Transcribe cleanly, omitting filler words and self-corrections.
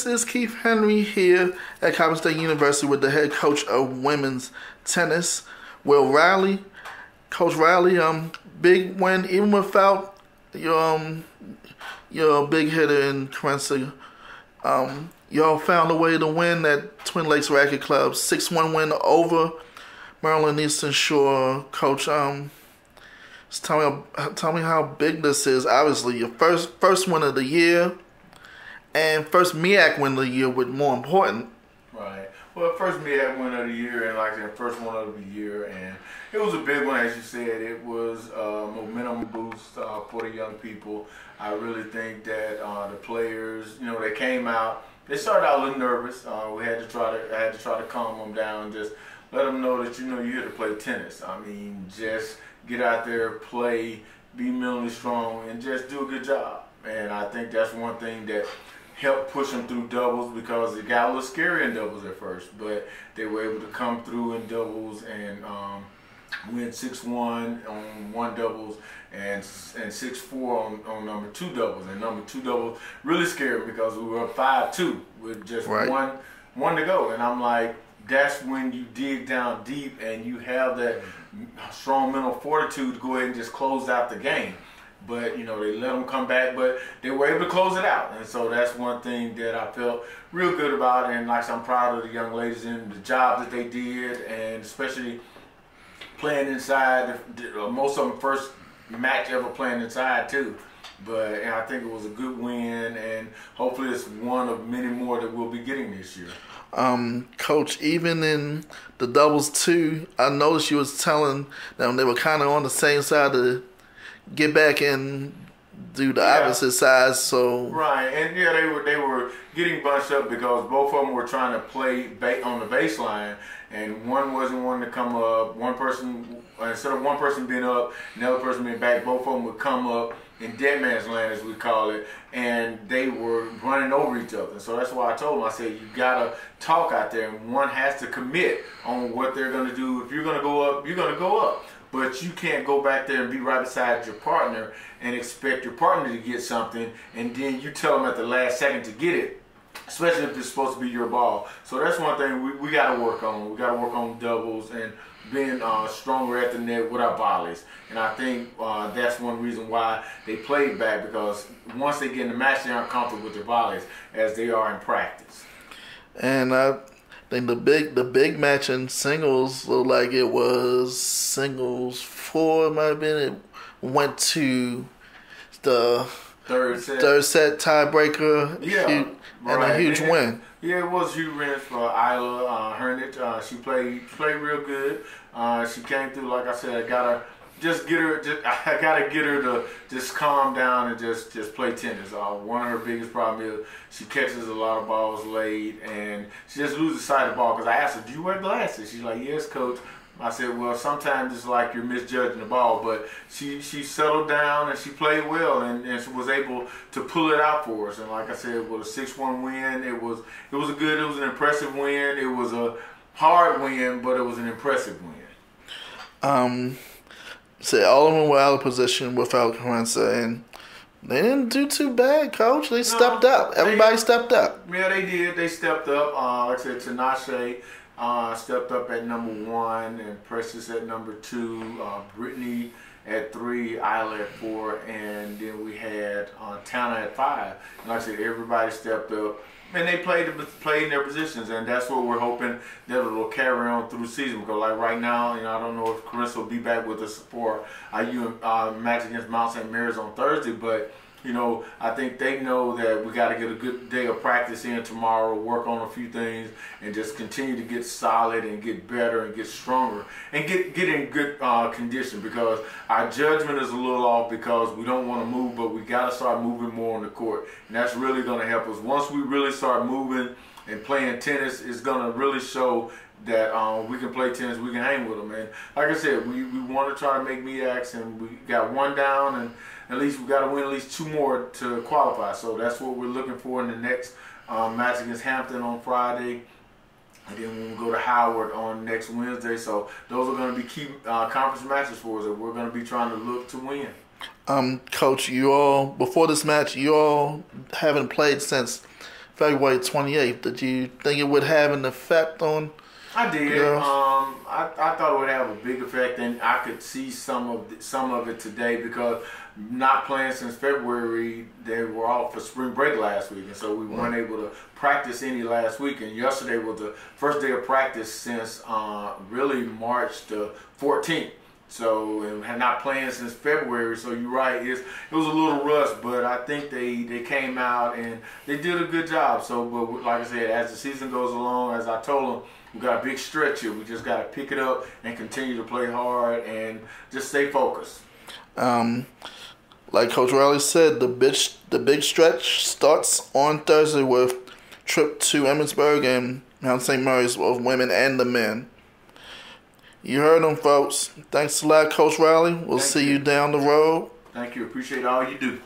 This is Keith Henry here at Coppin State University with the head coach of women's tennis, Will Riley. Coach Riley, big win even without your big hitter in Carenza. Y'all found a way to win at Twin Lakes Racquet Club, 6-1 win over Maryland Eastern Shore. Coach, just tell me how big this is. Obviously, your first win of the year. And first MEAC win of the year, with more important. Right. Well, first MEAC win of the year, and like I said, first one of the year, and it was a big one, as you said. It was a momentum boost for the young people. I really think that the players, they came out. They started out a little nervous. I had to try to calm them down, just let them know that you're here to play tennis. I mean, just get out there, play, be mentally strong, and just do a good job. And I think that's one thing that helped push them through doubles, because it got a little scary in doubles at first, but they were able to come through in doubles and win 6-1 on one doubles and 6-4 on number two doubles. And number two doubles really scared me because we were up 5-2 with just one to go. And I'm like, that's when you dig down deep and you have that strong mental fortitude to go ahead and just close out the game. But, they let them come back, but they were able to close it out. And so that's one thing that I felt real good about. And like I'm proud of the young ladies and the job that they did, and especially playing inside. Most of them first match ever playing inside too. But I think it was a good win, and hopefully it's one of many more that we'll be getting this year. Coach, even in the doubles too, I noticed you was telling them they were kind of on the same side to get back and do the opposite side. So right, and they were getting bunched up because both of them were trying to play on the baseline, and one wasn't wanting to come up. One person, instead of one person being up and the other person being back, both of them would come up in dead man's land, as we call it, and they were running over each other. So that's why I told them, I said, you gotta talk out there, and one has to commit on what they're gonna do. If you're gonna go up, you're gonna go up. But you can't go back there and be right beside your partner and expect your partner to get something, and then you tell them at the last second to get it, especially if it's supposed to be your ball. So that's one thing we got to work on. We got to work on doubles and being stronger at the net with our volleys. And I think that's one reason why they played back, because once they get in the match, they aren't comfortable with their volleys as they are in practice. And I think the big match in singles looked like it was singles 4, it might have been. It went to the third set tiebreaker, and a huge win. Yeah, it was a huge win for Isla Hernich. She played real good. She came through, like I said. I gotta get her to just calm down and just play tennis. One of her biggest problems is she catches a lot of balls late, and she just loses sight of the ball. Because I asked her, "Do you wear glasses?" She's like, "Yes, coach." I said, well, sometimes it's like you're misjudging the ball, but she settled down and she played well, and she was able to pull it out for us. And like I said, with a 6-1 win, it was an impressive win. It was a hard win, but it was an impressive win. All of them were out of position without Carenza, and they didn't do too bad, Coach. They stepped up. Everybody stepped up. Yeah, they did. They stepped up. Like I said, Tinashe stepped up at number 1, and Precious at number 2, Brittany at 3, Isla at 4, and then we had Tana at 5. And like I said, everybody stepped up, and they played in their positions, and that's what we're hoping that it'll carry on through the season. Because like right now, I don't know if Carissa will be back with us for IU match against Mount St. Mary's on Thursday, but I think they know that we got to get a good day of practice in tomorrow, work on a few things, and just continue to get solid and get better and get stronger and get in good condition, because our judgment is a little off because we don't want to move, but we got to start moving more on the court. And that's really going to help us. Once we really start moving and playing tennis, it's going to really show that we can play tennis, we can hang with them. And like I said, we want to try to make MEACs, and we got 1 down, and at least we got to win at least 2 more to qualify. So that's what we're looking for in the next match against Hampton on Friday, and then when we go to Howard on next Wednesday. So those are going to be key conference matches for us that we're going to be trying to look to win. Coach, you all, before this match, you all haven't played since February 28th. Did you think it would have an effect on? I did. Girls? I thought it would have a big effect, and I could see some of it today because not playing since February, they were off for spring break last week, and so we weren't able to practice any last week. And yesterday was the first day of practice since really March the 14th. So, and had not playing since February. So you're right, it was a little rust, but I think they came out and they did a good job. So, but like I said, as the season goes along, as I told them, we got a big stretch here. We just got to pick it up and continue to play hard and just stay focused. Like Coach Riley said, the big stretch starts on Thursday with trip to Emmitsburg and Mount St. Mary's, both women and the men. You heard them, folks. Thanks a lot, Coach Riley. We'll see you down the road. Thank you. Appreciate all you do.